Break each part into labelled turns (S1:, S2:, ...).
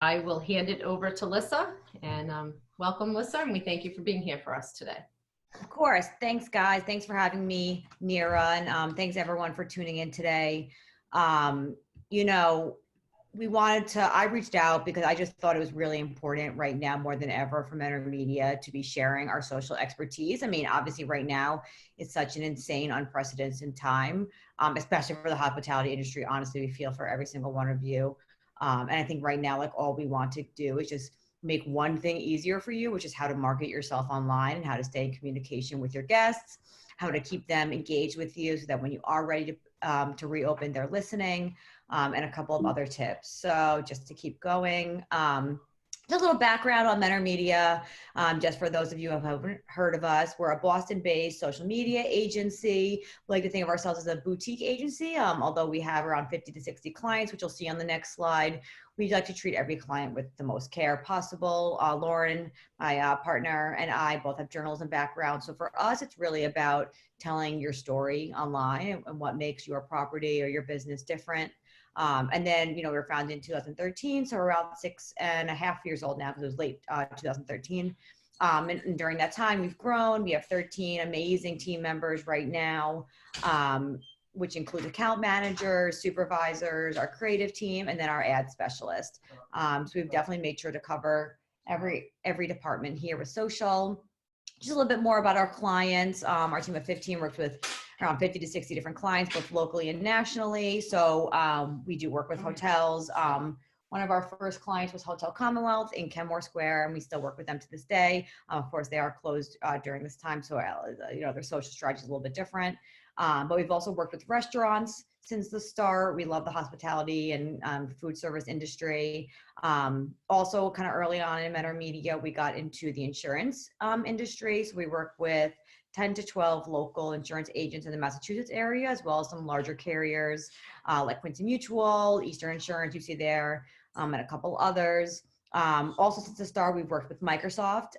S1: I will hand it over to Lissa, and welcome, Lissa, and we thank you for being here for us today.
S2: Of course. Thanks, guys. Thanks for having me, Nira, and thanks everyone for tuning in today. Um, you know, I reached out because I just thought it was really important right now more than ever for Mentor Media to be sharing our social expertise. I mean, obviously right now it's such an insane, unprecedented time, especially for the hospitality industry. Honestly, we feel for every single one of you. And I think right now, like all we want to do is just make one thing easier for you, which is how to market yourself online and how to stay in communication with your guests, how to keep them engaged with you so that when you are ready to reopen, they're listening, and a couple of other tips. So just to keep going, just a little background on Mentor Media, just for those of you who haven't heard of us. We're a Boston-based social media agency. We like to think of ourselves as a boutique agency, although we have around 50 to 60 clients, which you'll see on the next slide. We like to treat every client with the most care possible. Lauren, my partner, and I both have journalism background. So for us, it's really about telling your story online and what makes your property or your business different. And then, we were founded in 2013, so we're around 6.5 years old now because it was late 2013. And during that time, we've grown. We have 13 amazing team members right now, which includes account managers, supervisors, our creative team, and then our ad specialist. So we've definitely made sure to cover every department here with social. Just a little bit more about our clients. Our team of 15 works with around 50 to 60 different clients, both locally and nationally. So we do work with hotels. One of our first clients was Hotel Commonwealth in Kenmore Square, and we still work with them to this day. Of course, they are closed during this time, so their social strategy is a little bit different. But we've also worked with restaurants since the start. We love the hospitality and food service industry. Also, kind of early on in Mentor Media, we got into the insurance industry. So we work with 10 to 12 local insurance agents in the Massachusetts area, as well as some larger carriers like Quincy Mutual, Eastern Insurance, you see there, and a couple others. Also, since the start, we've worked with Microsoft,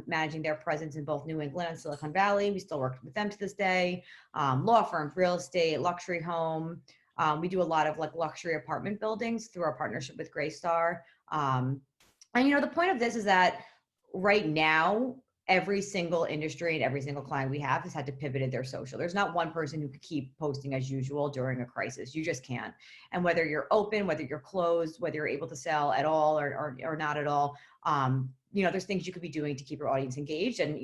S2: managing their presence in both New England and Silicon Valley. We still work with them to this day. Law firms, real estate, luxury home. We do a lot of luxury apartment buildings through our partnership with Greystar. And the point of this is that right now, every single industry and every single client we have has had to pivot in their social. There's not one person who could keep posting as usual during a crisis. You just can't. And whether you're open, whether you're closed, whether you're able to sell at all or not at all, there's things you could be doing to keep your audience engaged. And,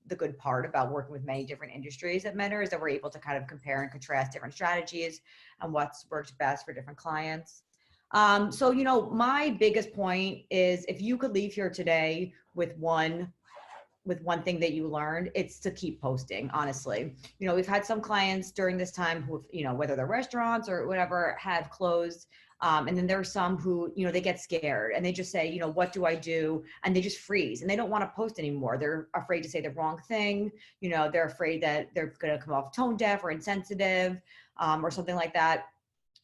S2: the good part about working with many different industries at Mentor is that we're able to kind of compare and contrast different strategies and what's worked best for different clients. So, my biggest point is if you could leave here today with one thing that you learned, it's to keep posting, honestly. We've had some clients during this time who, whether they're restaurants or whatever, have closed. And then there are some who, they get scared and they just say, what do I do? And they just freeze and they don't want to post anymore. They're afraid to say the wrong thing. They're afraid that they're going to come off tone deaf or insensitive, or something like that.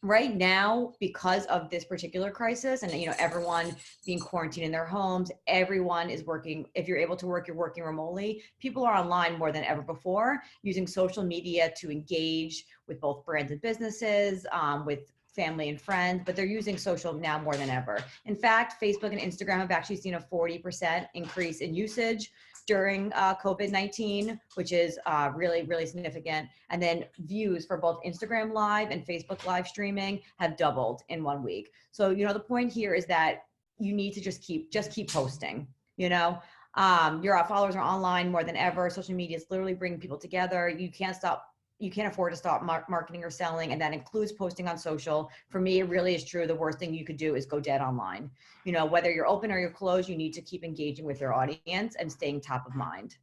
S2: Right now, because of this particular crisis and everyone being quarantined in their homes, everyone is working. If you're able to work, you're working remotely. People are online more than ever before, using social media to engage with both brands and businesses, with family and friends, but they're using social now more than ever. In fact, Facebook and Instagram have actually seen a 40% increase in usage during COVID-19, which is really, really significant. And then views for both Instagram Live and Facebook Live streaming have doubled in 1 week. So, the point here is that you need to just keep posting, your followers are online more than ever. Social media is literally bringing people together. You can't afford to stop marketing or selling, and that includes posting on social. For me, it really is true. The worst thing you could do is go dead online. Whether you're open or you're closed, you need to keep engaging with your audience and staying top of mind.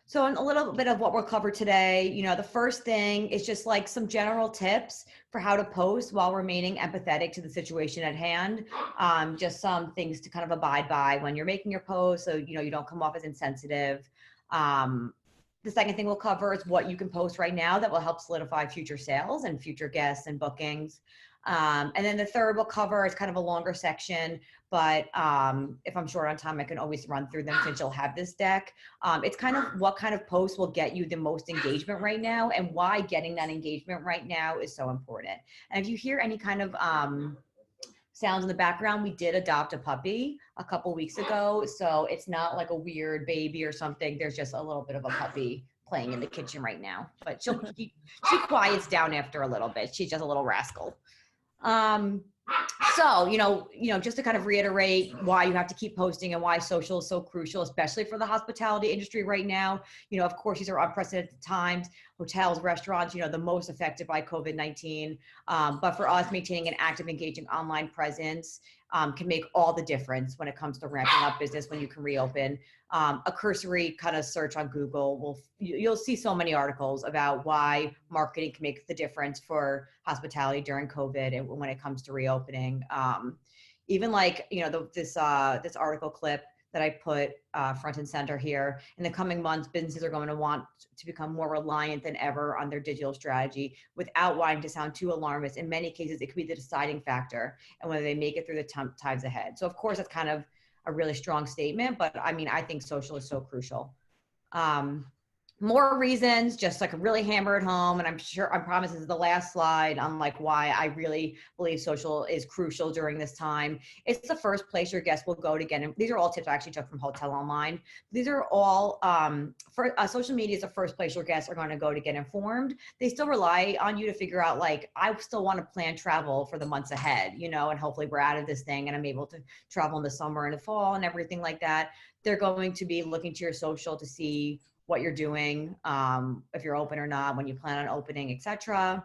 S2: So a little bit of what we'll cover today, the first thing is just some general tips for how to post while remaining empathetic to the situation at hand. Just some things to kind of abide by when you're making your post, so you don't come off as insensitive. The second thing we'll cover is what you can post right now that will help solidify future sales and future guests and bookings. And then the third will cover, it's kind of a longer section, but if I'm short on time, I can always run through them since you'll have this deck. It's kind of what kind of posts will get you the most engagement right now and why getting that engagement right now is so important. And if you hear any kind of sounds in the background, we did adopt a puppy a couple weeks ago. So it's not like a weird baby or something. There's just a little bit of a puppy playing in the kitchen right now, but she quiets down after a little bit. She's just a little rascal. So, just to kind of reiterate why you have to keep posting and why social is so crucial, especially for the hospitality industry right now. Of course, these are unprecedented times. Hotels, restaurants, the most affected by COVID-19. But for us, maintaining an active, engaging online presence can make all the difference when it comes to ramping up business when you can reopen. A cursory kind of search on Google you'll see so many articles about why marketing can make the difference for hospitality during COVID and when it comes to reopening. Even like, this article clip that I put front and center here. In the coming months, businesses are going to want to become more reliant than ever on their digital strategy without wanting to sound too alarmist. In many cases, it could be the deciding factor and whether they make it through the times ahead. So of course, that's kind of a really strong statement, but I mean, I think social is so crucial. More reasons, just like really hammer it home. And I promise this is the last slide on like why I really believe social is crucial during this time. It's the first place your guests will go to get, and these are all tips I actually took from Hotel Online. These are all, social media is the first place your guests are going to go to get informed. They still rely on you to figure out, like, I still want to plan travel for the months ahead, and hopefully we're out of this thing and I'm able to travel in the summer and the fall and everything like that. They're going to be looking to your social to see what you're doing, if you're open or not, when you plan on opening, etc.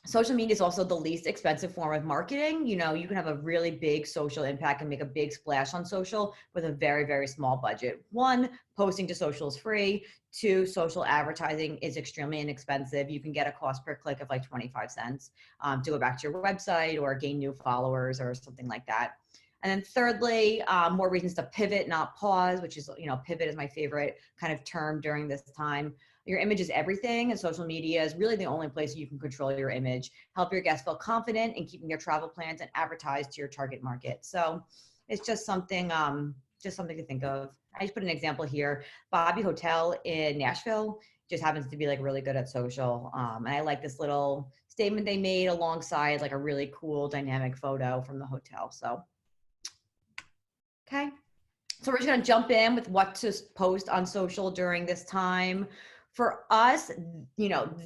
S2: Social media is also the least expensive form of marketing. You can have a really big social impact and make a big splash on social with a very, very small budget. One, posting to social is free. Two, social advertising is extremely inexpensive. You can get a cost per click of like 25 cents to go back to your website or gain new followers or something like that. And then thirdly, more reasons to pivot, not pause, which is, pivot is my favorite kind of term during this time. Your image is everything, and social media is really the only place you can control your image. Help your guests feel confident in keeping their travel plans and advertise to your target market. So it's just something to think of. I just put an example here. Bobby Hotel in Nashville just happens to be like really good at social. And I like this little statement they made alongside like a really cool dynamic photo from the hotel. So okay, so we're just gonna jump in with what to post on social during this time. For us,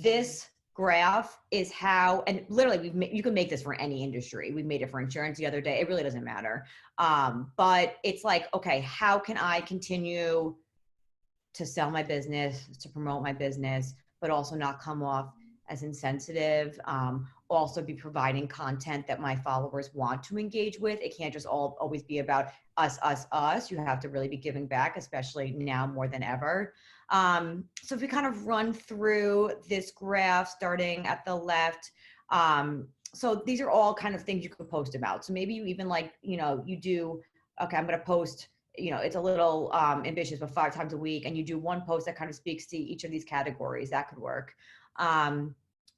S2: this graph is how, and literally you can make this for any industry. We made it for insurance the other day. It really doesn't matter. But it's like, okay, how can I continue to sell my business, to promote my business, but also not come off as insensitive, also be providing content that my followers want to engage with. It can't just always be about us. You have to really be giving back, especially now more than ever. So if we kind of run through this graph starting at the left, so these are all kind of things you could post about. So maybe you even like, you do, okay, I'm going to post, it's a little ambitious, but 5 times a week, and you do one post that kind of speaks to each of these categories. That could work.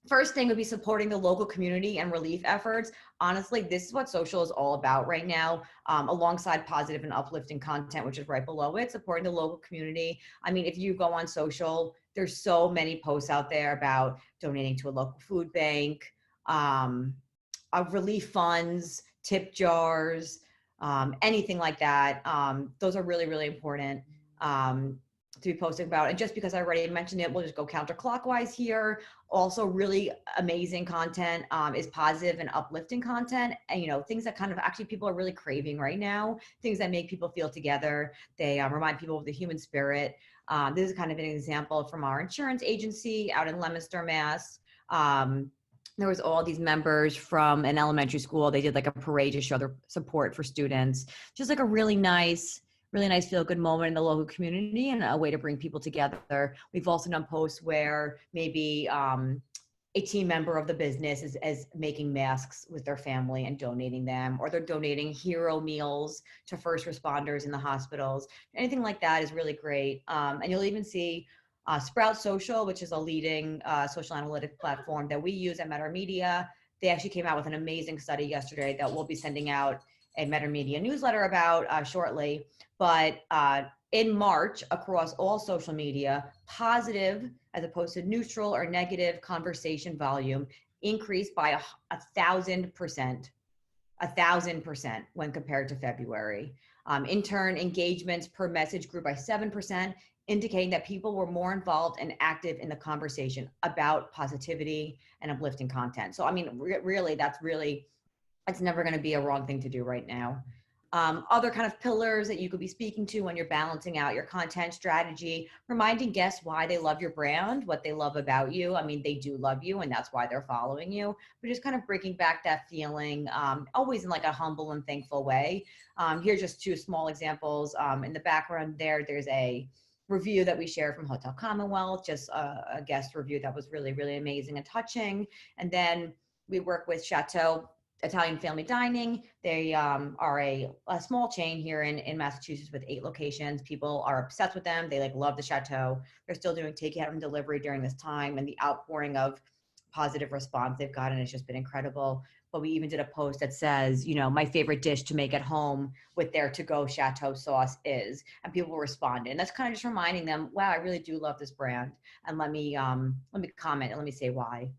S2: First thing would be supporting the local community and relief efforts. Honestly, this is what social is all about right now, alongside positive and uplifting content, which is right below it, supporting the local community. I mean, if you go on social, there's so many posts out there about donating to a local food bank, relief funds, tip jars, anything like that. Those are really, really important to be posting about. And just because I already mentioned it, we'll just go counterclockwise here. Also really amazing content is positive and uplifting content, and things that kind of actually people are really craving right now, things that make people feel together. They remind people of the human spirit. This is kind of an example from our insurance agency out in Leominster, Mass. There was all these members from an elementary school. They did like a parade to show their support for students. Just like a really nice feel-good moment in the local community and a way to bring people together. We've also done posts where maybe a team member of the business is making masks with their family and donating them, or they're donating hero meals to first responders in the hospitals. Anything like that is really great. And you'll even see Sprout Social, which is a leading social analytic platform that we use at Meta Media. they actually came out with an amazing study yesterday that we'll be sending out a Meta Media newsletter about shortly. But in March, across all social media, positive as opposed to neutral or negative conversation volume increased by 1,000%. 1,000% when compared to February. In turn, engagements per message grew by 7%, indicating that people were more involved and active in the conversation about positivity and uplifting content. So, I mean, really, it's never going to be a wrong thing to do right now. Other kind of pillars that you could be speaking to when you're balancing out your content strategy, reminding guests why they love your brand, what they love about you. I mean, they do love you and that's why they're following you, but just kind of bringing back that feeling, always in like a humble and thankful way. Here's just two small examples. In the background there's a review that we shared from Hotel Commonwealth, just a guest review that was really, really amazing and touching. And then we work with Chateau Italian Family Dining. They are a small chain here in Massachusetts with 8 locations. People are obsessed with them. They like love the Chateau. They're still doing takeout and delivery during this time, and the outpouring of positive response they've gotten has just been incredible. But we even did a post that says, you know, my favorite dish to make at home with their to-go Chateau sauce is, and people responded. And that's kind of just reminding them, wow, I really do love this brand. And let me comment and let me say why.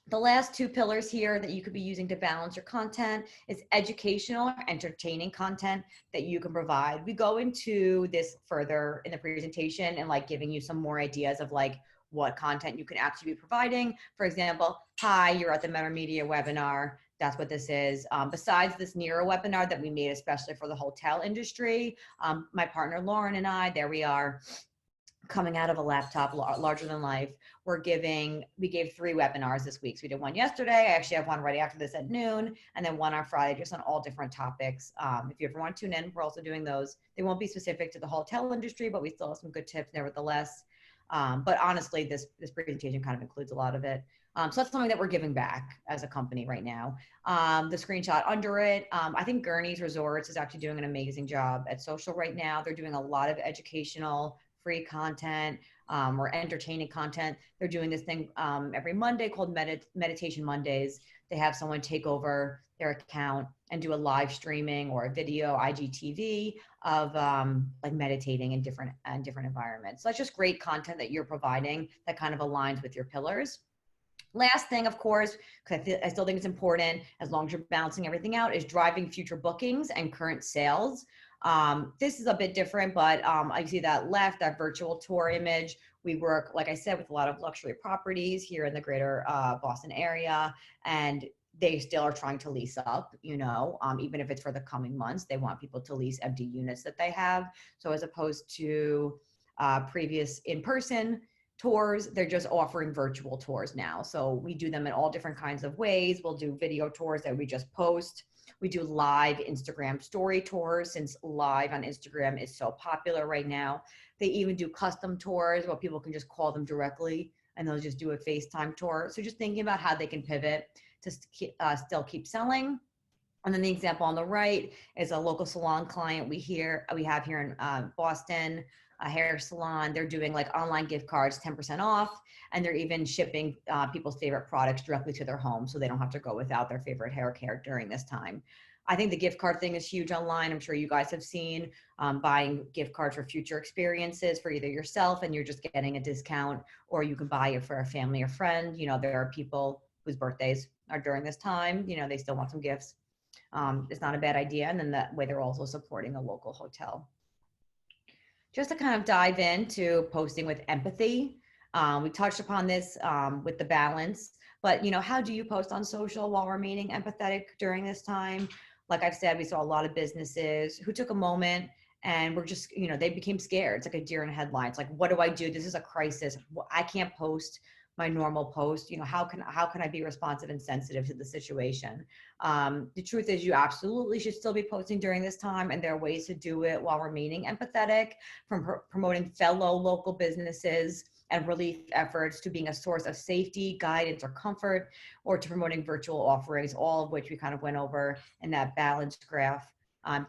S2: The last 2 pillars here that you could be using to balance your content is educational, entertaining content that you can provide. We go into this further in the presentation and like giving you some more ideas of like what content you can actually be providing. For example, hi, you're at the Meta Media webinar. That's what this is. Besides this Nero webinar that we made especially for the hotel industry, my partner Lauren and I, there we are, coming out of a laptop larger than life. We gave 3 webinars this week. So we did one yesterday. I actually have one right after this at noon, and then one on Friday, just on all different topics. If you ever want to tune in, we're also doing those. They won't be specific to the hotel industry, but we still have some good tips nevertheless. But honestly, this presentation kind of includes a lot of it. So that's something that we're giving back as a company right now. The screenshot under it, I think Gurney's Resorts is actually doing an amazing job at social right now. They're doing a lot of educational, free content, or entertaining content. They're doing this thing every Monday called Meditation Mondays. They have someone take over their account and do a live streaming or a video IGTV of like meditating in different environments. So that's just great content that you're providing that kind of aligns with your pillars. Last thing, of course, because I still think it's important, as long as you're balancing everything out, is driving future bookings and current sales. This is a bit different, but I see that left, that virtual tour image. We work, like I said, with a lot of luxury properties here in the greater Boston area, and they still are trying to lease up, you know, even if it's for the coming months, they want people to lease empty units that they have. So as opposed to previous in-person tours, they're just offering virtual tours now. So we do them in all different kinds of ways. We'll do video tours that we just post. We do live Instagram story tours, since live on Instagram is so popular right now. They even do custom tours where people can just call them directly and they'll just do a FaceTime tour. So just thinking about how they can pivot to still keep selling. And then the example on the right is a local salon client we have here in Boston, a hair salon. They're doing like online gift cards, 10% off, and they're even shipping people's favorite products directly to their home, so they don't have to go without their favorite hair care during this time. I think the gift card thing is huge online. I'm sure you guys have seen buying gift cards for future experiences for either yourself and you're just getting a discount, or you can buy it for a family or friend. You know, there are people whose birthdays are during this time, you know, they still want some gifts. It's not a bad idea. And then that way they're also supporting a local hotel. Just to kind of dive into posting with empathy. We touched upon this with the balance, but you know, how do you post on social while remaining empathetic during this time? Like I've said, we saw a lot of businesses who took a moment and were just, you know, they became scared. It's like a deer in headlights. Like, what do I do? This is a crisis. I can't post my normal post. You know, how can I be responsive and sensitive to the situation? The truth is, you absolutely should still be posting during this time, and there are ways to do it while remaining empathetic, from promoting fellow local businesses and relief efforts to being a source of safety, guidance, or comfort, or to promoting virtual offerings, all of which we kind of went over in that balanced graph.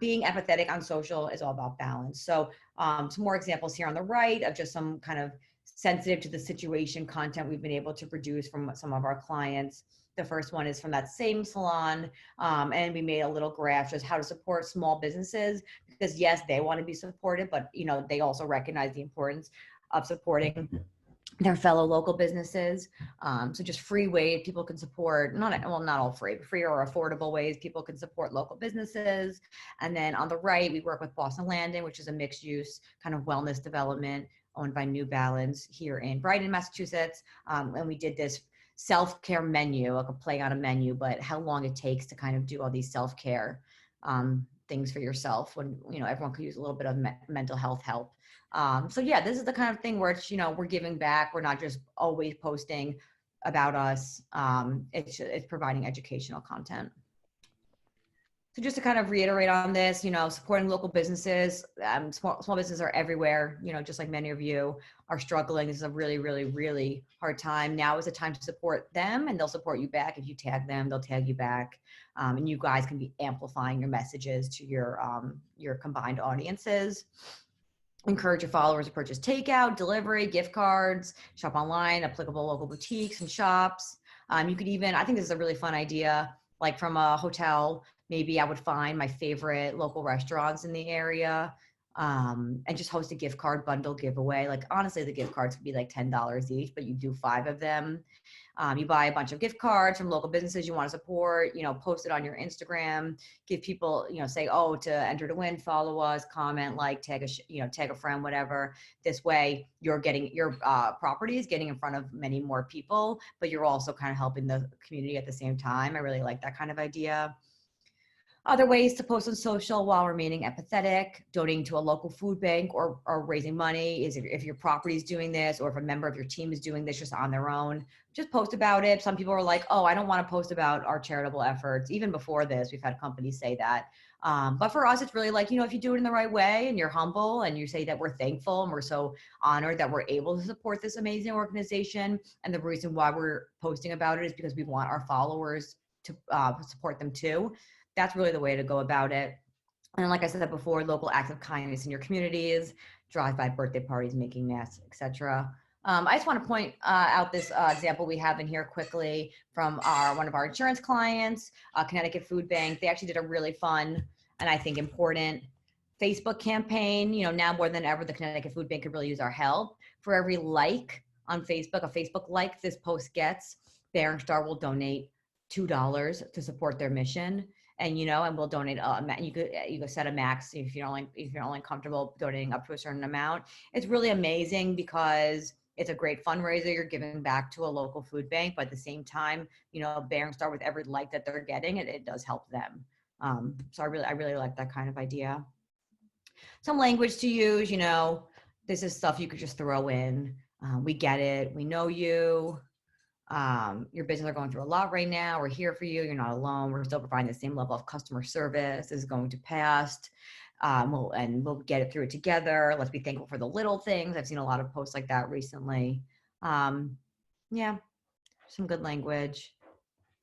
S2: Being empathetic on social is all about balance. So some more examples here on the right of just some kind of sensitive to the situation content we've been able to produce from some of our clients. The first one is from that same salon. And we made a little graph just how to support small businesses, because yes, they want to be supported, but they also recognize the importance of supporting their fellow local businesses. So just free ways people can support, not all free, but free or affordable ways people can support local businesses. And then on the right, we work with Boston Landing, which is a mixed use kind of wellness development owned by New Balance here in Brighton, Massachusetts. And we did this self-care menu, like a play on a menu, but how long it takes to kind of do all these self-care things for yourself when, everyone could use a little bit of mental health help. So yeah, this is the kind of thing where it's, we're giving back. We're not just always posting about us. It's providing educational content. So just to kind of reiterate on this, supporting local businesses, small businesses are everywhere, just like many of you are struggling. This is a really, really, really hard time. Now is the time to support them, and they'll support you back. If you tag them, they'll tag you back. And you guys can be amplifying your messages to your combined audiences. Encourage your followers to purchase takeout, delivery, gift cards, shop online, applicable local boutiques and shops. You could even, I think this is a really fun idea, like from a hotel, maybe I would find my favorite local restaurants in the area and just host a gift card bundle giveaway. Like honestly, the gift cards could be like $10 each, but you do 5 of them. You buy a bunch of gift cards from local businesses you want to support, post it on your Instagram, give people, say, oh, to enter to win, follow us, comment, like, tag a friend, whatever. This way you're getting your property is getting in front of many more people, but you're also kind of helping the community at the same time. I really like that kind of idea. Other ways to post on social while remaining empathetic: donating to a local food bank or raising money is if your property is doing this, or if a member of your team is doing this just on their own, just post about it. Some people are like, oh, I don't want to post about our charitable efforts. Even before this, we've had companies say that. But for us, it's really like, if you do it in the right way and you're humble and you say that we're thankful and we're so honored that we're able to support this amazing organization. And the reason why we're posting about it is because we want our followers to support them too. That's really the way to go about it. And like I said before, local acts of kindness in your communities, drive-by birthday parties, making masks, etc. I just want to point out this example we have in here quickly from one of our insurance clients, Connecticut Food Bank. They actually did a really fun and I think important Facebook campaign. Now more than ever, the Connecticut Food Bank could really use our help. For every like on Facebook, a Facebook like this post gets, Bear Star will donate $2 to support their mission. And and we'll donate. You could set a max if you're only comfortable donating up to a certain amount. It's really amazing because it's a great fundraiser. You're giving back to a local food bank, but at the same time, Bear and Star, with every like that they're getting, it does help them. So I really like that kind of idea. Some language to use. This is stuff you could just throw in. We get it. We know you. Your business are going through a lot right now. We're here for you. You're not alone. We're still providing the same level of customer service. This is going to pass. We'll get it through it together. Let's be thankful for the little things. I've seen a lot of posts like that recently. Yeah, some good language.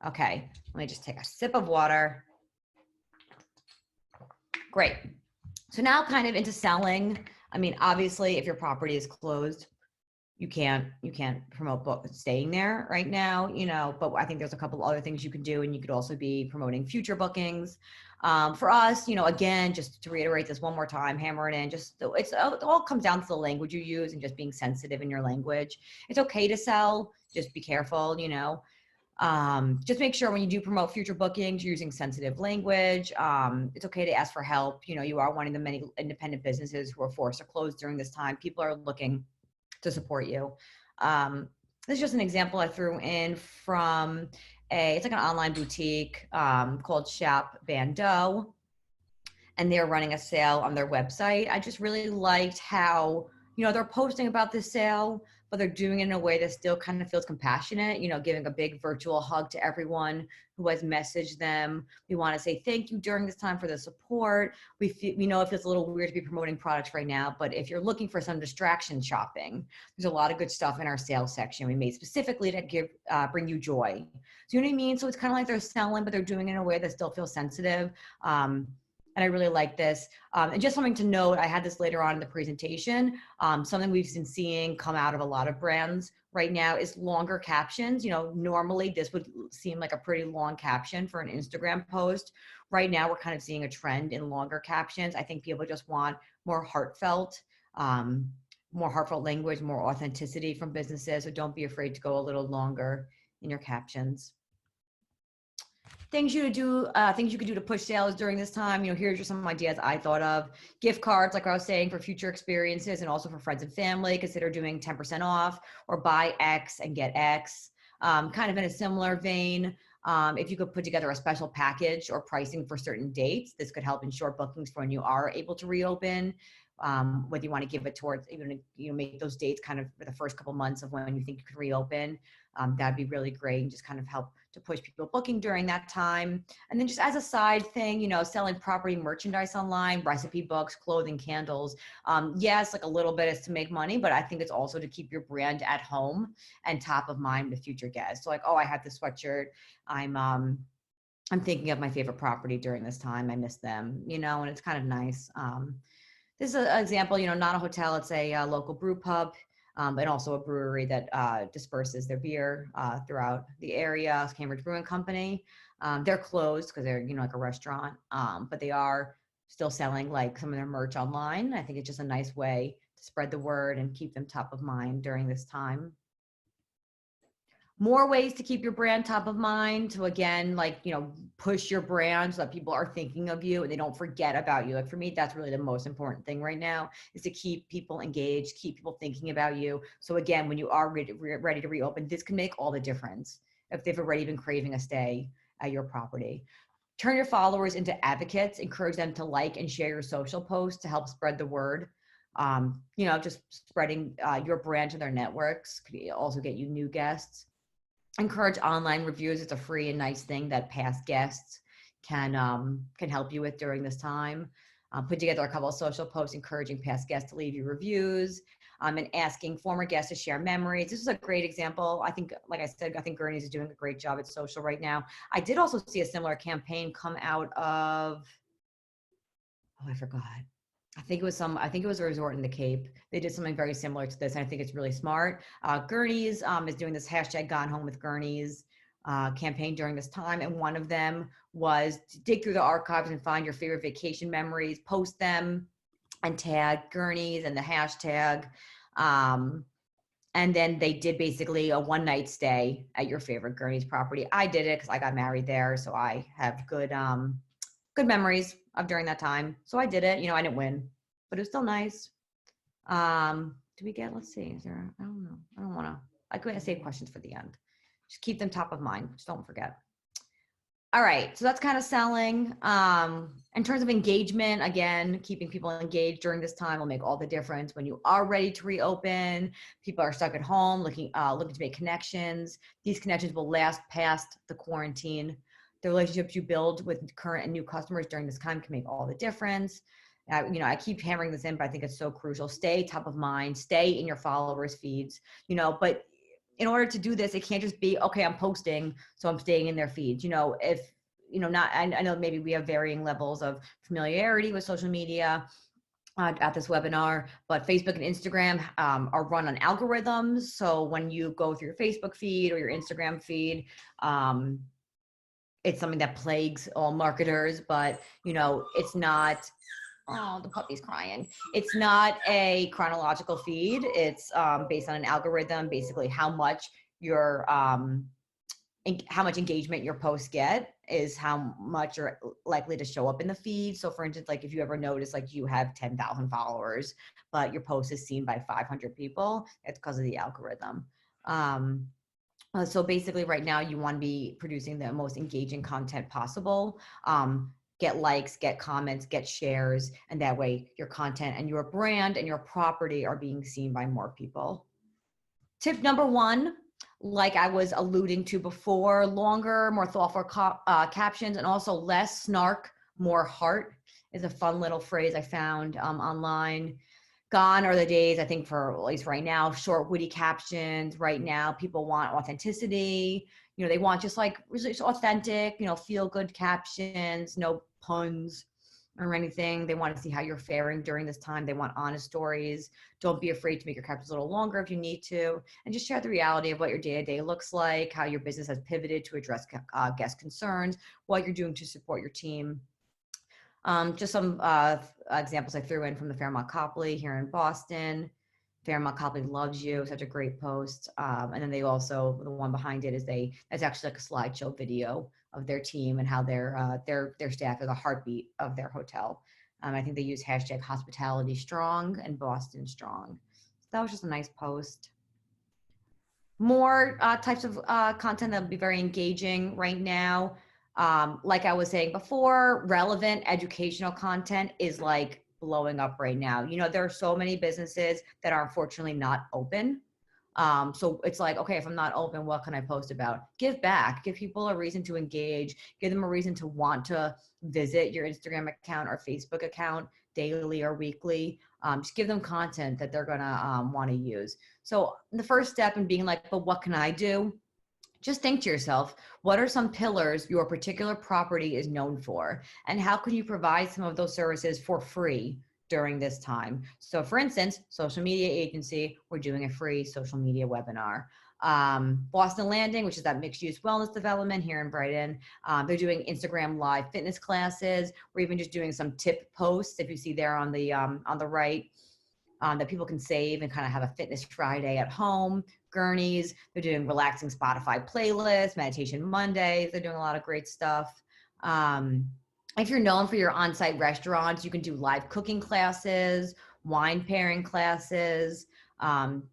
S2: Okay, let me just take a sip of water. Great. So now kind of into selling. I mean, obviously, if your property is closed, you can't promote staying there right now, but I think there's a couple other things you can do, and you could also be promoting future bookings. For us, again, just to reiterate this one more time, hammer it in, it all comes down to the language you use and just being sensitive in your language. It's okay to sell, just be careful, just make sure when you do promote future bookings, you're using sensitive language. It's okay to ask for help. You are one of the many independent businesses who are forced to close during this time. People are looking to support you. This is just an example I threw in from it's like an online boutique called Shop Bando, and they're running a sale on their website. I just really liked how, they're posting about this sale, but they're doing it in a way that still kind of feels compassionate, giving a big virtual hug to everyone who has messaged them. We want to say thank you during this time for the support. We know it feels a little weird to be promoting products right now, but if you're looking for some distraction shopping, there's a lot of good stuff in our sales section we made specifically to bring you joy. So you know what I mean? So it's kind of like they're selling, but they're doing it in a way that still feels sensitive. And I really like this. And just something to note, I had this later on in the presentation, something we've been seeing come out of a lot of brands right now is longer captions. Normally this would seem like a pretty long caption for an Instagram post. Right now, we're kind of seeing a trend in longer captions. I think people just want more heartfelt, um, more heartfelt language, more authenticity from businesses. So don't be afraid to go a little longer in your captions. Things you could do to push sales during this time. Here's just some ideas I thought of. Gift cards, like I was saying, for future experiences and also for friends and family. Consider doing 10% off or buy X and get X. Kind of in a similar vein, if you could put together a special package or pricing for certain dates, this could help ensure bookings for when you are able to reopen. Whether you want to give it towards even make those dates kind of for the first couple months of when you think you could reopen. That'd be really great and just kind of help to push people booking during that time. And then just as a side thing, selling property merchandise online, recipe books, clothing, candles. Yes, like a little bit is to make money, but I think it's also to keep your brand at home and top of mind with future guests. So like, oh, I have this sweatshirt. I'm thinking of my favorite property during this time. I miss them, and it's kind of nice. This is an example, not a hotel, it's a local brew pub, and also a brewery that disperses their beer throughout the area, Cambridge Brewing Company. They're closed because they're, like a restaurant, but they are still selling like some of their merch online. I think it's just a nice way to spread the word and keep them top of mind during this time. More ways to keep your brand top of mind. So again, push your brand so that people are thinking of you and they don't forget about you. Like for me, that's really the most important thing right now, is to keep people engaged, keep people thinking about you. So again, when you are ready to reopen, this can make all the difference if they've already been craving a stay at your property. Turn your followers into advocates, encourage them to like and share your social posts to help spread the word. Just spreading your brand to their networks could also get you new guests. Encourage online reviews. It's a free and nice thing that past guests can help you with during this time. Put together a couple of social posts encouraging past guests to leave you reviews, and asking former guests to share memories. This is a great example. I think, like I said, I think Gurney's is doing a great job at social right now. I did also see a similar campaign come out of, I forgot. I think it was a resort in the Cape. They did something very similar to this, and I think it's really smart. Gurney's is doing this hashtag Gone Home with Gurney's campaign during this time, and one of them was to dig through the archives and find your favorite vacation memories, post them, and tag Gurney's and the hashtag. And then they did basically a one-night stay at your favorite Gurney's property. I did it because I got married there, so I have good memories of during that time. So I did it. I didn't win, but it was still nice. Let's see, is there, I don't know. I don't want to, I could save questions for the end. Just keep them top of mind. Just don't forget. All right. So that's kind of selling. In terms of engagement, again, keeping people engaged during this time will make all the difference. When you are ready to reopen, people are stuck at home looking to make connections. These connections will last past the quarantine. The relationships you build with current and new customers during this time can make all the difference. I keep hammering this in, but I think it's so crucial. Stay top of mind, stay in your followers' feeds, but in order to do this, it can't just be, okay, I'm posting, so I'm staying in their feeds. I know maybe we have varying levels of familiarity with social media at this webinar, but Facebook and Instagram are run on algorithms. So when you go through your Facebook feed or your Instagram feed, it's something that plagues all marketers, but it's not, oh, the puppy's crying. It's not a chronological feed. It's based on an algorithm, basically how much engagement your posts get is how much you're likely to show up in the feed. So for instance, like if you ever notice, like you have 10,000 followers, but your post is seen by 500 people, it's because of the algorithm. So basically right now you want to be producing the most engaging content possible. Get likes, get comments, get shares, and that way your content and your brand and your property are being seen by more people. Tip number 1, like I was alluding to before, longer, more thoughtful captions, and also less snark, more heart is a fun little phrase I found online. Gone are the days, I think, for at least right now, short, witty captions. Right now, people want authenticity. They want just like really authentic, feel good captions, no puns. or anything. They want to see how you're faring during this time. They want honest stories. Don't be afraid to make your captions a little longer if you need to, and just share the reality of what your day-to-day looks like, how your business has pivoted to address guest concerns, what you're doing to support your team. Just some examples I threw in from the Fairmont Copley here in Boston. Fairmont Copley loves you, such a great post. And then they also, the one behind it is it's actually like a slideshow video of their team and how their staff is a heartbeat of their hotel. I think they use hashtag hospitality strong and Boston strong. So that was just a nice post. More types of content that will be very engaging right now. Like I was saying before, relevant educational content is like blowing up right now. You know, there are so many businesses that are unfortunately not open. So it's like, okay, if I'm not open, what can I post about? Give back, give people a reason to engage, give them a reason to want to visit your Instagram account or Facebook account daily or weekly. Just give them content that they're gonna want to use. So the first step in being like, but what can I do? Just think to yourself, what are some pillars your particular property is known for? And how can you provide some of those services for free during this time? So for instance, social media agency, we're doing a free social media webinar. Boston Landing, which is that mixed use wellness development here in Brighton. They're doing Instagram live fitness classes. We're even just doing some tip posts, if you see there on the right, that people can save and kind of have a fitness Friday at home. Gurneys, they're doing relaxing Spotify playlists, meditation Mondays. They're doing a lot of great stuff. If you're known for your on-site restaurants, you can do live cooking classes, wine pairing classes.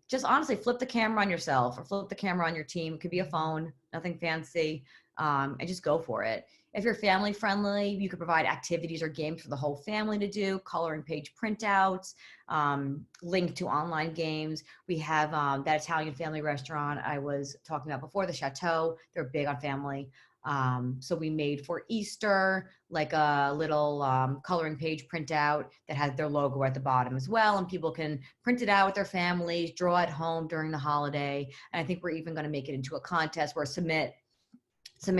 S2: Just honestly flip the camera on yourself or flip the camera on your team. It could be a phone, nothing fancy, and just go for it. If you're family friendly, you could provide activities or games for the whole family to do, coloring page printouts, link to online games. We have that Italian family restaurant I was talking about before, the Chateau. They're big on family. So we made for Easter, like a little coloring page printout that has their logo at the bottom as well. And people can print it out with their families, draw at home during the holiday. And I think we're even going to make it into a contest where submit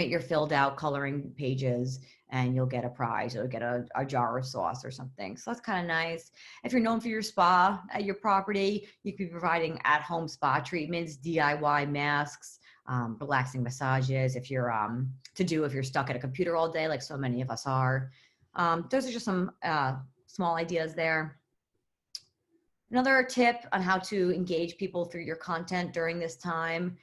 S2: your filled out coloring pages and you'll get a prize. You'll get a jar of sauce or something. So that's kind of nice. If you're known for your spa at your property, you could be providing at-home spa treatments, DIY masks, relaxing massages. If you're if you're stuck at a computer all day, like so many of us are. Those are just some small ideas there. Another tip on how to engage people through your content during this time: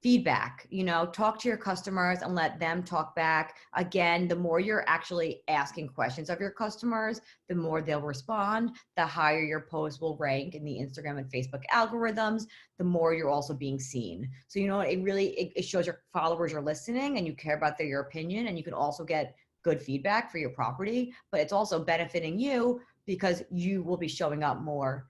S2: feedback. Talk to your customers and let them talk back. Again, the more you're actually asking questions of your customers, the more they'll respond, the higher your post will rank in the Instagram and Facebook algorithms, the more you're also being seen. So it shows your followers are listening and you care about your opinion, and you can also get good feedback for your property, but it's also benefiting you because you will be showing up more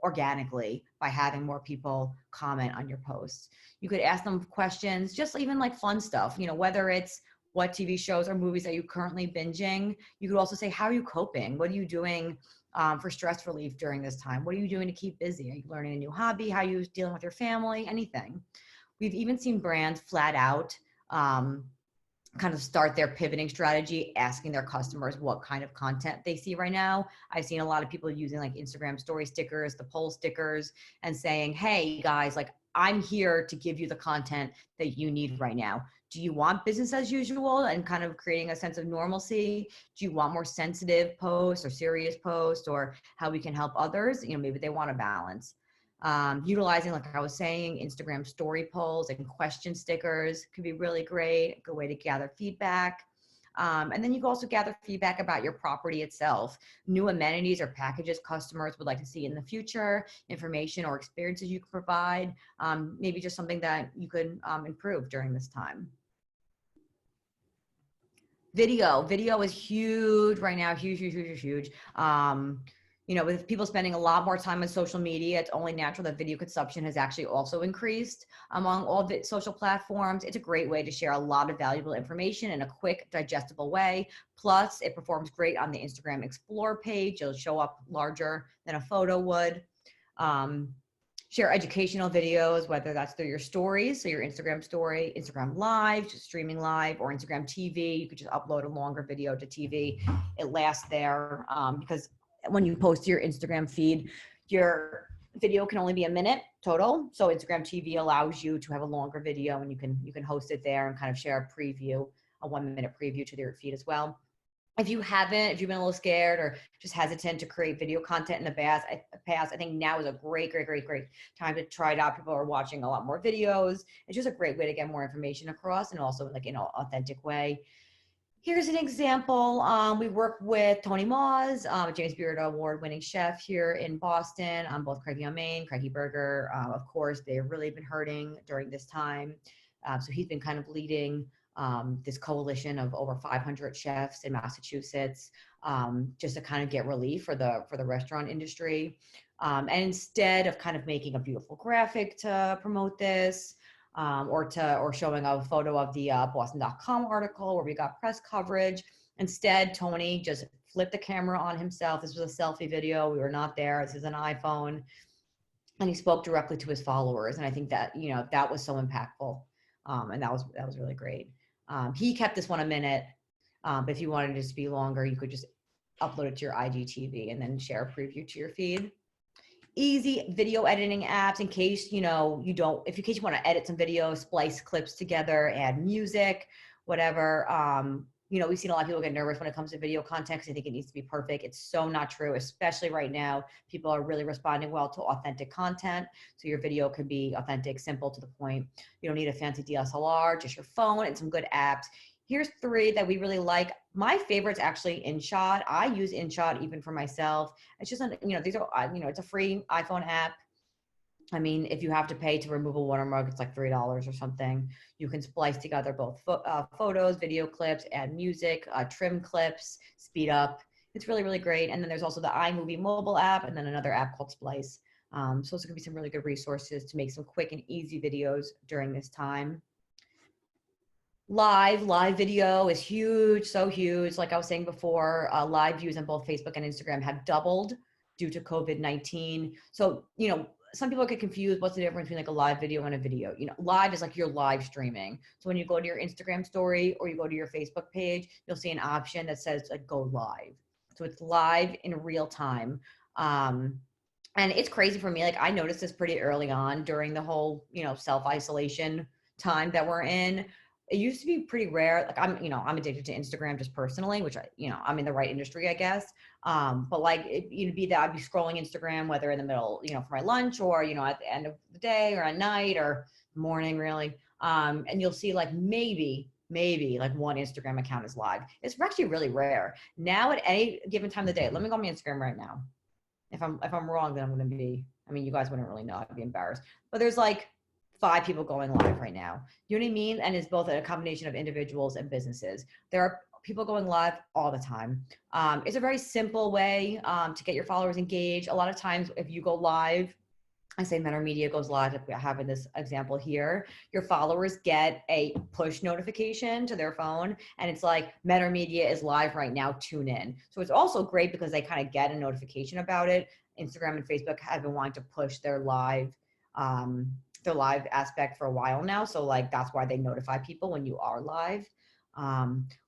S2: organically by having more people comment on your posts. You could ask them questions, just even like fun stuff, whether it's what TV shows or movies are you currently binging. You could also say, how are you coping? What are you doing for stress relief during this time? What are you doing to keep busy? Are you learning a new hobby? How are you dealing with your family? Anything. We've even seen brands flat out kind of start their pivoting strategy, asking their customers what kind of content they see right now. I've seen a lot of people using like Instagram story stickers, the poll stickers, and saying, hey guys, like I'm here to give you the content that you need right now. Do you want business as usual and kind of creating a sense of normalcy? Do you want more sensitive posts or serious posts, or how we can help others? Maybe they want a balance. Utilizing, like I was saying, Instagram story polls and question stickers could be really great, a good way to gather feedback. And then you can also gather feedback about your property itself, new amenities or packages customers would like to see in the future, information or experiences you can provide, maybe just something that you could improve during this time. Video is huge right now, huge. With people spending a lot more time on social media, it's only natural that video consumption has actually also increased among all the social platforms. It's a great way to share a lot of valuable information in a quick, digestible way. Plus, it performs great on the Instagram Explore page. It'll show up larger than a photo would. share educational videos, whether that's through your stories, so your Instagram story, Instagram live, just streaming live, or Instagram TV. You could just upload a longer video to TV. It lasts there because when you post to your Instagram feed, your video can only be a minute total. So Instagram TV allows you to have a longer video, and you can host it there and kind of share a preview, a 1-minute preview to your feed as well. If you've been a little scared or just hesitant to create video content in the past, I think now is a great time to try it out. People are watching a lot more videos. It's just a great way to get more information across, and also like in an authentic way. Here's an example. We work with Tony Moss, James Beard award-winning chef here in Boston, on both Craigie on Main, Craigie Burger. Of course, they've really been hurting during this time. So he's been kind of leading this coalition of over 500 chefs in Massachusetts, just to kind of get relief for the restaurant industry. And instead of kind of making a beautiful graphic to promote this, or showing a photo of the Boston.com article where we got press coverage, instead Tony just flipped the camera on himself. This was a selfie video. We were not there. This is an iPhone. And he spoke directly to his followers. And I think that, that was so impactful. And that was really great. He kept this one a minute, but if you wanted it to be longer, you could just upload it to your IGTV and then share a preview to your feed. Easy video editing apps in case, in case you want to edit some videos, splice clips together, add music, whatever. We've seen a lot of people get nervous when it comes to video content because they think it needs to be perfect. It's so not true, especially right now. People are really responding well to authentic content. So your video could be authentic, simple, to the point. You don't need a fancy DSLR, just your phone and some good apps. Here's 3 that we really like. My favorite's actually InShot. I use InShot even for myself. It's just, these are, it's a free iPhone app. I mean, if you have to pay to remove a watermark, it's like $3 or something. You can splice together both photos, video clips, add music, trim clips, speed up. It's really, really great. And then there's also the iMovie mobile app, and then another app called Splice. So it's gonna be some really good resources to make some quick and easy videos during this time. Live video is huge, so huge. Like I was saying before, live views on both Facebook and Instagram have doubled due to COVID-19. So, some people get confused. What's the difference between like a live video and a video? Live is like you're live streaming. So when you go to your Instagram story or you go to your Facebook page, you'll see an option that says like go live. So it's live in real time. And it's crazy for me. Like I noticed this pretty early on during the whole, self-isolation time that we're in. It used to be pretty rare. Like I'm addicted to Instagram just personally, which I'm in the right industry, I guess. But like it'd be that I'd be scrolling Instagram, whether in the middle, for my lunch or, at the end of the day or at night or morning really. And you'll see like maybe like one Instagram account is live. It's actually really rare. Now at any given time of the day, let me go on my Instagram right now. If I'm wrong, then I'm going to be, you guys wouldn't really know. I'd be embarrassed. But there's like 5 people going live right now. You know what I mean? And it's both a combination of individuals and businesses. There are people going live all the time. It's a very simple way to get your followers engaged. A lot of times if you go live, I say Mentor Media goes live, I have in this example here, your followers get a push notification to their phone and it's like Mentor Media is live right now, tune in. So it's also great because they kind of get a notification about it. Instagram and Facebook have been wanting to push their live aspect for a while now. So like, that's why they notify people when you are live.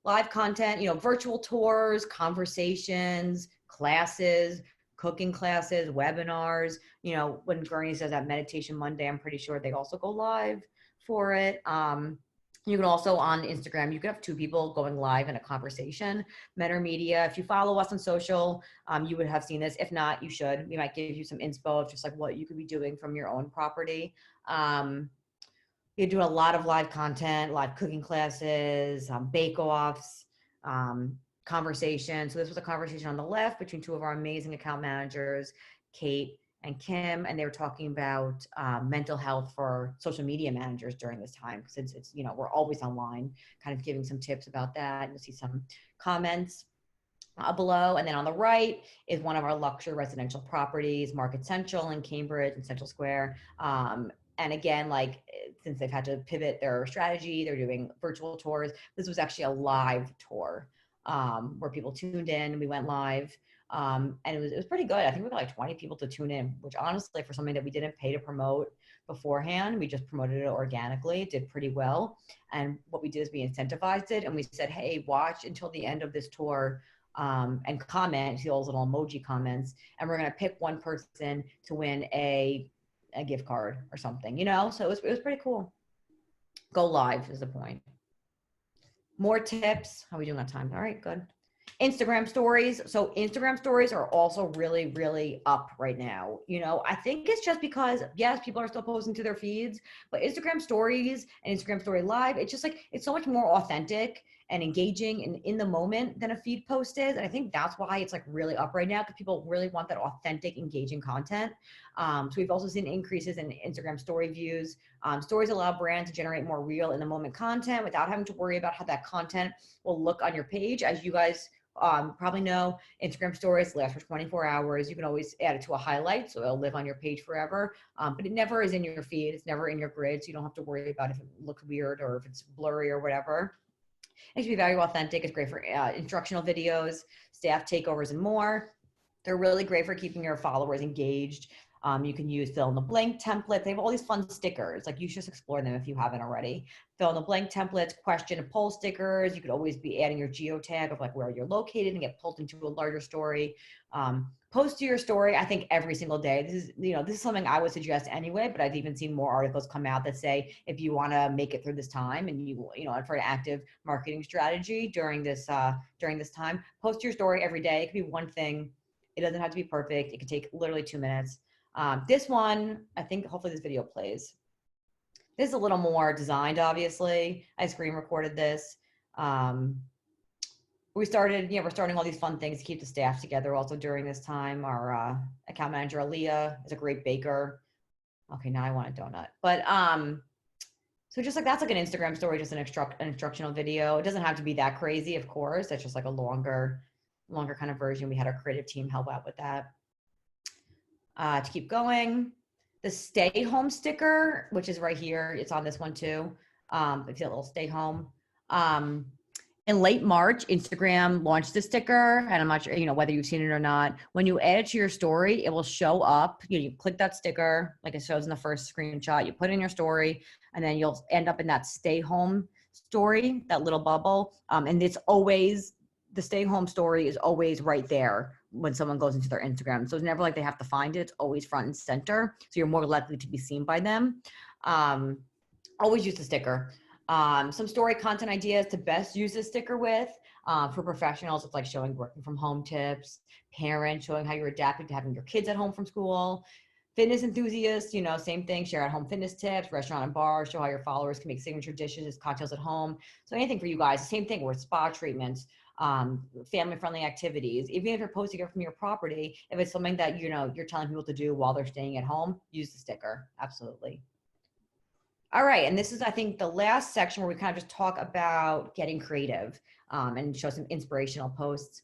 S2: Live content, virtual tours, conversations, classes, cooking classes, webinars, when Gurney says that Meditation Monday, I'm pretty sure they also go live for it. You can also on Instagram, you can have 2 people going live in a conversation. Mentor Media, if you follow us on social, you would have seen this. If not, you should. We might give you some inspo of just like what you could be doing from your own property. You do a lot of live content, live cooking classes, bake-offs, conversations. So this was a conversation on the left between 2 of our amazing account managers, Kate and Kim, and they were talking about mental health for social media managers during this time, since it's, we're always online, kind of giving some tips about that. You'll see some comments below. And then on the right is one of our luxury residential properties, Market Central in Cambridge and Central Square. And again, like since they've had to pivot their strategy, they're doing virtual tours. This was actually a live tour where people tuned in, we went live. And it was pretty good. I think we got like 20 people to tune in, which honestly, for something that we didn't pay to promote beforehand, we just promoted it organically. It did pretty well. And what we did is we incentivized it and we said, hey, watch until the end of this tour, and comment, see all those little emoji comments. And we're going to pick one person to win a gift card or something, you know? So it was pretty cool. Go live is the point. More tips. How are we doing on time? All right, good. Instagram stories. So Instagram stories are also really, really up right now. You know, I think it's just because, yes, people are still posting to their feeds, but Instagram stories and Instagram story live, it's just like, it's so much more authentic and engaging and in the moment than a feed post is. And I think that's why it's like really up right now, because people really want that authentic, engaging content. So we've also seen increases in Instagram story views. Stories allow brands to generate more real in the moment content without having to worry about how that content will look on your page. As you guys probably know, Instagram stories last for 24 hours. You can always add it to a highlight, so it'll live on your page forever. But it never is in your feed. It's never in your grid, so you don't have to worry about if it looks weird or if it's blurry or whatever. It should be very authentic. It's great for instructional videos, staff takeovers, and more. They're really great for keeping your followers engaged. You can use fill in the blank templates. They have all these fun stickers. Like, you should just explore them if you haven't already. Fill in the blank templates, question and poll stickers. You could always be adding your geotag of like where you're located and get pulled into a larger story. Post to your story, I think, every single day. This is something I would suggest anyway, but I've even seen more articles come out that say, if you want to make it through this time and you know, for an active marketing strategy during this time, post your story every day. It could be one thing. It doesn't have to be perfect. It could take literally 2 minutes. This one, I think hopefully this video plays. This is a little more designed, obviously. I screen recorded this. We're starting all these fun things to keep the staff together also during this time. Our account manager, Aaliyah, is a great baker. Okay, now I want a donut. But so just like, that's like an Instagram story, just an instructional video. It doesn't have to be that crazy, of course. That's just like a longer kind of version. We had our creative team help out with that. To keep going, the stay home sticker, which is right here, it's on this one too. If you a little stay home. In late March, Instagram launched the sticker, and I'm not sure, whether you've seen it or not. When you add it to your story, it will show up. You click that sticker, like it shows in the first screenshot. You put it in your story, and then you'll end up in that stay home story, that little bubble. And it's always, the stay home story is always right there when someone goes into their Instagram. So it's never like they have to find it. It's always front and center. So you're more likely to be seen by them. Always use the sticker. Some story content ideas to best use this sticker with. For professionals, it's like showing working from home tips. Parents, showing how you're adapting to having your kids at home from school. Fitness enthusiasts, same thing, share at home fitness tips. Restaurant and bars, show how your followers can make signature dishes, cocktails at home. So anything for you guys. The same thing with spa treatments, family-friendly activities. Even if you're posting it from your property, if it's something that you're telling people to do while they're staying at home, use the sticker. Absolutely. All right, and this is, I think, the last section where we kind of just talk about getting creative, and show some inspirational posts.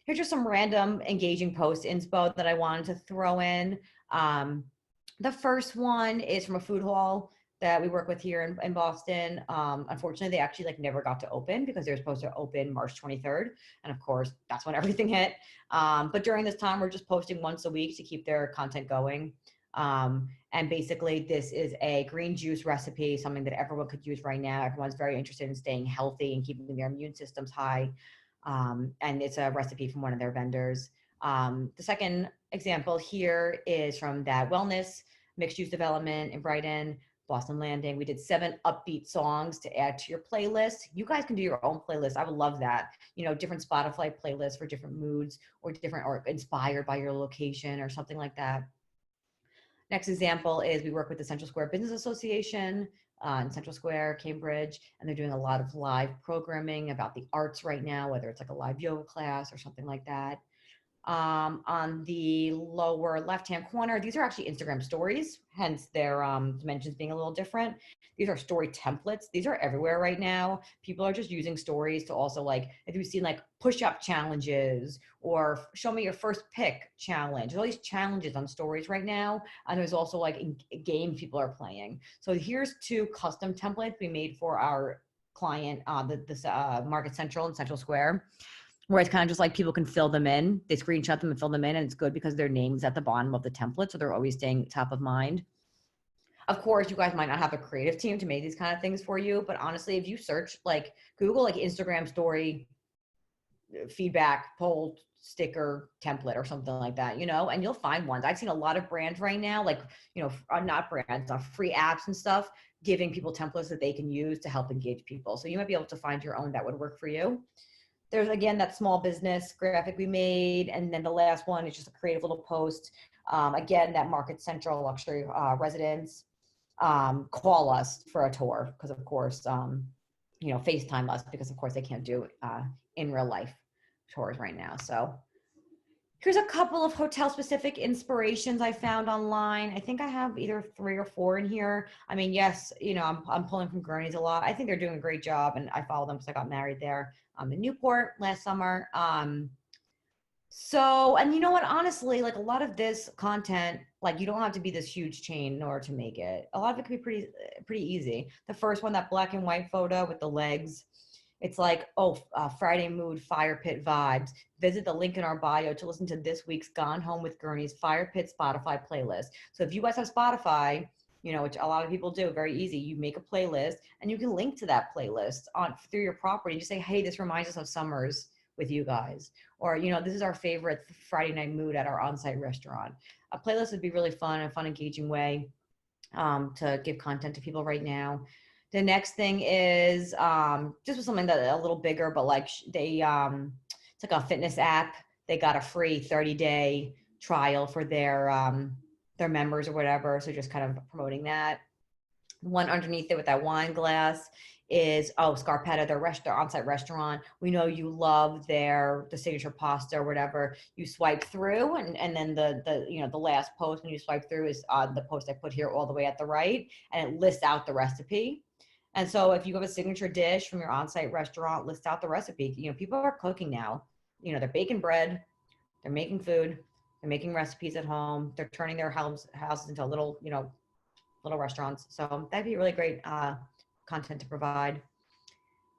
S2: Here's just some random engaging post inspo that I wanted to throw in. The first one is from a food hall that we work with here in Boston. Unfortunately, they actually never got to open because they were supposed to open March 23rd. And of course, that's when everything hit. But during this time, we're just posting once a week to keep their content going. And basically, this is a green juice recipe, something that everyone could use right now. Everyone's very interested in staying healthy and keeping their immune systems high. And it's a recipe from one of their vendors. The second example here is from that wellness mixed use development in Brighton, Boston Landing. We did 7 upbeat songs to add to your playlist. You guys can do your own playlist. I would love that. Different Spotify playlists for different moods or inspired by your location or something like that. Next example is we work with the Central Square Business Association in Central Square, Cambridge, and they're doing a lot of live programming about the arts right now, whether it's like a live yoga class or something like that. On the lower left-hand corner, these are actually Instagram stories, hence their dimensions being a little different. These are story templates. These are everywhere right now. People are just using stories to also, if you've seen push-up challenges or show me your first pick challenge. There's all these challenges on stories right now. And there's also games people are playing. So here's 2 custom templates we made for our client, Market Central and Central Square. where it's kind of just like people can fill them in. They screenshot them and fill them in, and it's good because their name's at the bottom of the template, so they're always staying top of mind. Of course, you guys might not have a creative team to make these kind of things for you, but honestly, if you search like Google like Instagram story feedback poll sticker template or something like that, you know, and you'll find ones. I've seen a lot of brands right now, like, you know, not brands, free apps and stuff, giving people templates that they can use to help engage people. So you might be able to find your own that would work for you. There's, again, that small business graphic we made. And then the last one is just a creative little post. Again, that Market Central luxury residence. Call us for a tour because, of course, you know, FaceTime us because, of course, they can't do in real life tours right now. So here's a couple of hotel specific inspirations I found online. I think I have either 3 or 4 in here. I mean, yes, you know, I'm pulling from Gurney's a lot. I think they're doing a great job, and I follow them because I got married there in Newport last summer. So, and you know what, honestly, like a lot of this content, like you don't have to be this huge chain in order to make it. A lot of it can be pretty easy. The first one, that black and white photo with the legs, it's like, oh, Friday mood, fire pit vibes. Visit the link in our bio to listen to this week's Gone Home with Gurney's Fire Pit Spotify playlist. So if you guys have Spotify, you know, which a lot of people do, very easy. You make a playlist and you can link to that playlist on through your property. You say, hey, this reminds us of summers with you guys. Or, you know, this is our favorite Friday night mood at our on-site restaurant. A playlist would be really fun, a fun, engaging way to give content to people right now. The next thing is just with something that a little bigger, but like they, it's like a fitness app. They got a free 30-day trial for their members or whatever. So just kind of promoting that. One underneath it with that wine glass is, oh, Scarpetta, their on-site restaurant. We know you love the signature pasta or whatever. You swipe through, and then the you know, the last post when you swipe through is the post I put here all the way at the right, and it lists out the recipe. And so if you have a signature dish from your on-site restaurant, list out the recipe. You know, people are cooking now. You know, they're baking bread, they're making food, they're making recipes at home, they're turning their houses into little, you know, little restaurants. So that'd be really great content to provide.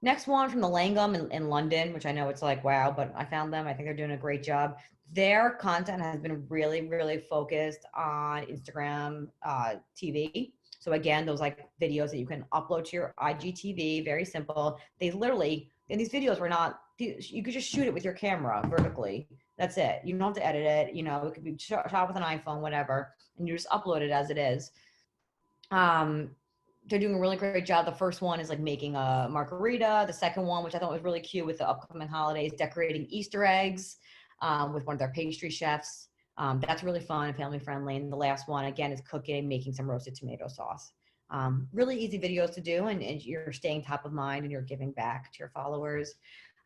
S2: Next one from the Langham in London, which I know it's like, wow, but I found them. I think they're doing a great job. Their content has been really, really focused on Instagram TV. So again, those like videos that you can upload to your IGTV, very simple. They literally, and these videos were not, you could just shoot it with your camera vertically. That's it. You don't have to edit it. You know, it could be shot with an iPhone, whatever, and you just upload it as it is. They're doing a really great job. The first one is like making a margarita. The second one, which I thought was really cute with the upcoming holidays, decorating Easter eggs with one of their pastry chefs. That's really fun and family friendly. And the last one, again, is cooking, making some roasted tomato sauce. Really easy videos to do, and you're staying top of mind and you're giving back to your followers.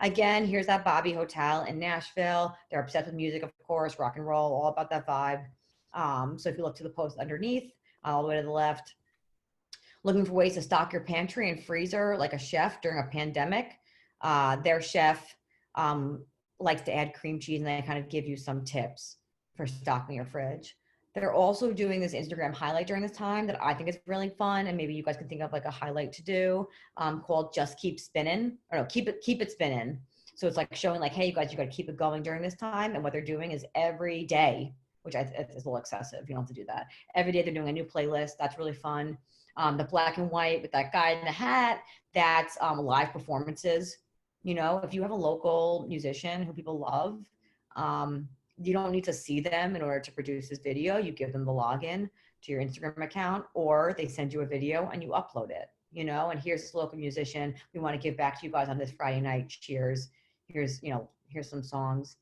S2: Again, here's that Bobby Hotel in Nashville. They're obsessed with music, of course, rock and roll, all about that vibe. So if you look to the post underneath, all the way to the left, looking for ways to stock your pantry and freezer like a chef during a pandemic. Their chef likes to add cream cheese, and they kind of give you some tips for stocking your fridge. They're also doing this Instagram highlight during this time that I think is really fun, and maybe you guys can think of like a highlight to do called "Just Keep Spinning," or no, keep it spinning. So it's like showing like, hey, you guys, you got to keep it going during this time. And what they're doing is every day, which is a little excessive. You don't have to do that. Every day they're doing a new playlist. That's really fun. The black and white with that guy in the hat, that's live performances. You know, if you have a local musician who people love, you don't need to see them in order to produce this video. You give them the login to your Instagram account, or they send you a video and you upload it, you know, and here's this local musician. We want to give back to you guys on this Friday night. Cheers. Here's some songs.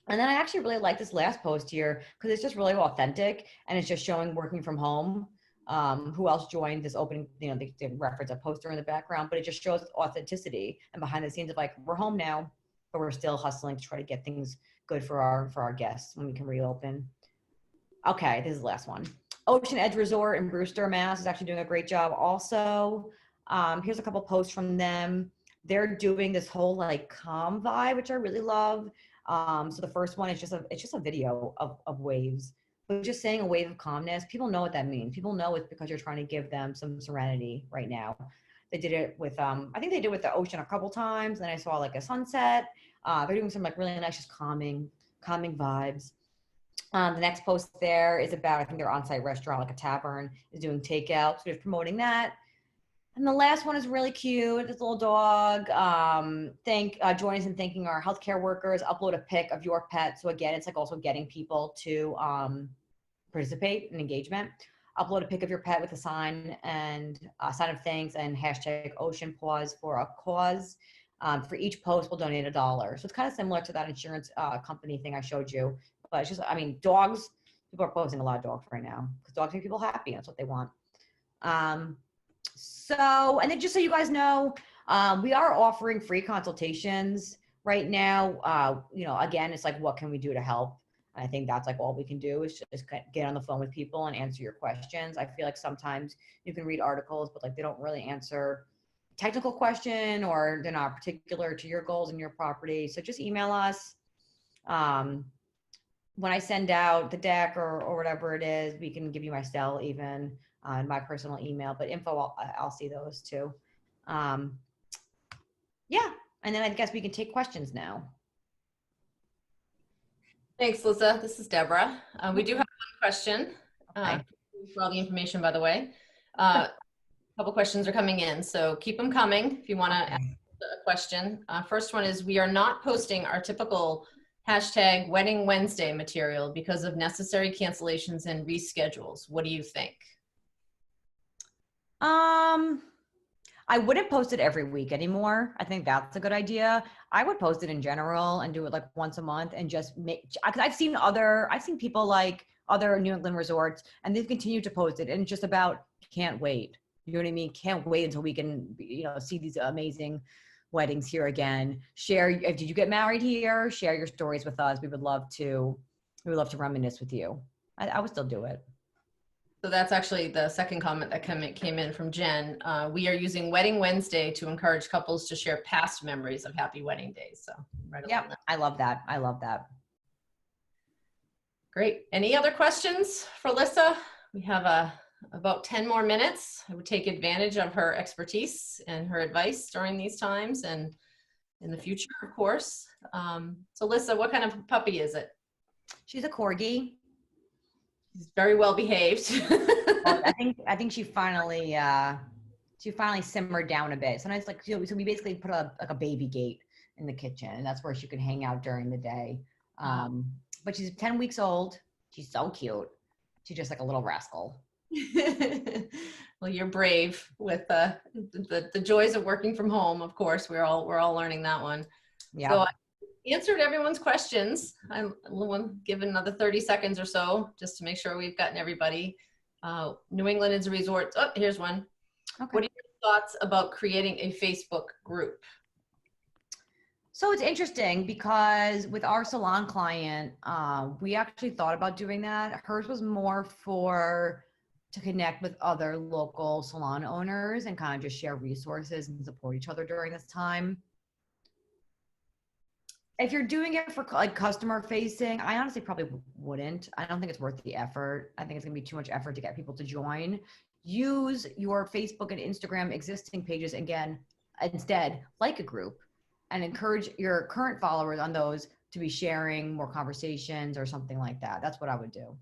S2: And then I actually really like this last post here because it's just really authentic, and it's just showing working from home. Who else joined this opening, you know, they reference a poster in the background, but it just shows authenticity and behind the scenes of like, we're home now, but we're still hustling to try to get things good for our guests when we can reopen. Okay, this is the last one. Ocean Edge Resort in Brewster, Mass is actually doing a great job also. Here's a couple posts from them. They're doing this whole like calm vibe, which I really love. So the first one is just a video of waves. But just saying a wave of calmness, people know what that means. People know it's because you're trying to give them some serenity right now. They did it with, I think they did it with the ocean a couple times. Then I saw like a sunset. They're doing some like really nice, just calming vibes. The next post there is about, I think their on-site restaurant, like a tavern, is doing takeout. So they're promoting that. And the last one is really cute. This little dog. Join us in thanking our healthcare workers. Upload a pic of your pet. So again, it's like also getting people to participate in engagement. Upload a pic of your pet with a sign and a sign of thanks and hashtag ocean paws for a cause. For each post, we'll donate $1. So it's kind of similar to that insurance company thing I showed you. But it's just, I mean, dogs, people are posting a lot of dogs right now because dogs make people happy. That's what they want. So, and then just so you guys know, we are offering free consultations right now. Again, it's like, what can we do to help? I think that's like all we can do is just get on the phone with people and answer your questions. I feel like sometimes you can read articles, but like they don't really answer technical question or they're not particular to your goals and your property. So just email us. When I send out the deck or whatever it is, we can give you my cell even on my personal email, but info, I'll see those too. Yeah. And then I guess we can take questions now.
S1: Thanks, Lisa. This is Deborah. We do have one question.
S2: Okay.
S1: For all the information, by the way. A couple questions are coming in, so keep them coming if you want to ask a question. First one is, we are not posting our typical hashtag Wedding Wednesday material because of necessary cancellations and reschedules. What do you think?
S2: I wouldn't post it every week anymore. I think that's a good idea. I would post it in general and do it like once a month and just because I've seen people like other New England resorts and they've continued to post it and it's just about can't wait. You know what I mean? Can't wait until we can, see these amazing weddings here again. Share, did you get married here? Share your stories with us. We would love to reminisce with you. I would still do it.
S1: So that's actually the second comment that came in from Jen. We are using Wedding Wednesday to encourage couples to share past memories of happy wedding days. So right along that.
S2: I love that. I love that.
S1: Great. Any other questions for Lisa? We have about 10 more minutes. I would take advantage of her expertise and her advice during these times and in the future, of course. So Lisa, what kind of puppy is it?
S2: She's a corgi.
S1: She's very well behaved.
S2: Well, I think she finally simmered down a bit. Sometimes so we basically put a baby gate in the kitchen and that's where she could hang out during the day. But she's 10 weeks old. She's so cute. She's just like a little rascal.
S1: Well, you're brave with the joys of working from home. Of course, we're all learning that one. Yeah. So I answered everyone's questions. I'm given another 30 seconds or so just to make sure we've gotten everybody. New England is a resort. Oh, here's one. Okay. What are your thoughts about creating a Facebook group?
S2: So it's interesting because with our salon client, we actually thought about doing that. Hers was more to connect with other local salon owners and kind of just share resources and support each other during this time. If you're doing it for like customer facing, I honestly probably wouldn't. I don't think it's worth the effort. I think it's gonna be too much effort to get people to join. Use your Facebook and Instagram existing pages again, instead, like a group, and encourage your current followers on those to be sharing more conversations or something like that. That's what I would do.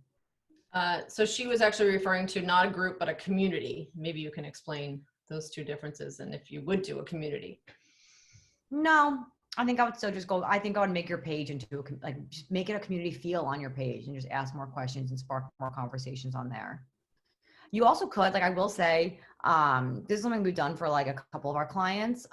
S1: So she was actually referring to not a group, but a community. Maybe you can explain those two differences and if you would do a community.
S2: No, I think I would still just I think I would make your page into just make it a community feel on your page and just ask more questions and spark more conversations on there. You also could, I will say, this is something we've done for like a couple of our clients.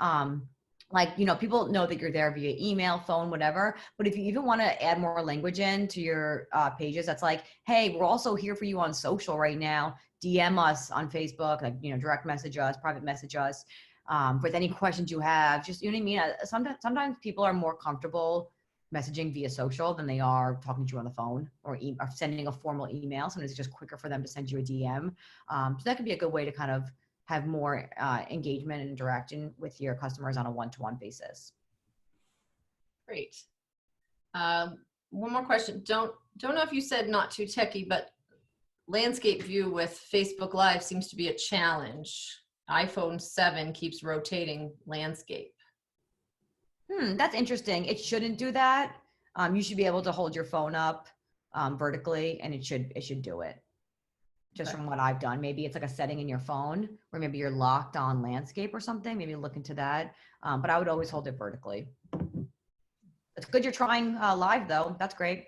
S2: People know that you're there via email, phone, whatever. But if you even want to add more language into your pages, that's like, hey, we're also here for you on social right now. DM us on Facebook, direct message us, private message us. With any questions you have, just, you know what I mean? Sometimes people are more comfortable messaging via social than they are talking to you on the phone or sending a formal email. Sometimes it's just quicker for them to send you a DM. So that could be a good way to kind of have more engagement and interaction with your customers on a one-to-one basis.
S1: Great. One more question. Don't know if you said not too techie, but landscape view with Facebook Live seems to be a challenge. iPhone 7 keeps rotating landscape.
S2: That's interesting. It shouldn't do that. You should be able to hold your phone up vertically, and it should do it. Just from what I've done, maybe it's like a setting in your phone, or maybe you're locked on landscape or something. Maybe look into that. But I would always hold it vertically. It's good you're trying live though. That's great.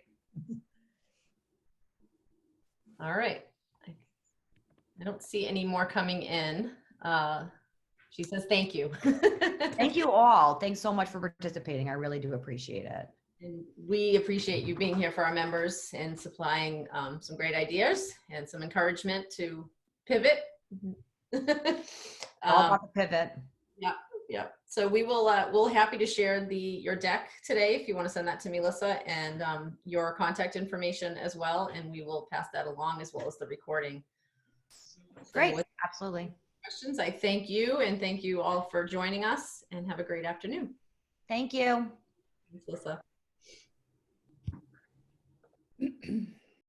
S1: All right. I don't see any more coming in. She says, thank you.
S2: Thank you all. Thanks so much for participating. I really do appreciate it.
S1: And we appreciate you being here for our members and supplying some great ideas and some encouragement to pivot.
S2: All about the pivot.
S1: Yeah, yeah. So we will, we'll happy to share your deck today if you want to send that to me, Lissa, and your contact information as well. And we will pass that along as well as the recording.
S2: Great, absolutely.
S1: Questions, I thank you, and thank you all for joining us, and have a great afternoon.
S2: Thank you.
S1: Thanks, Lissa.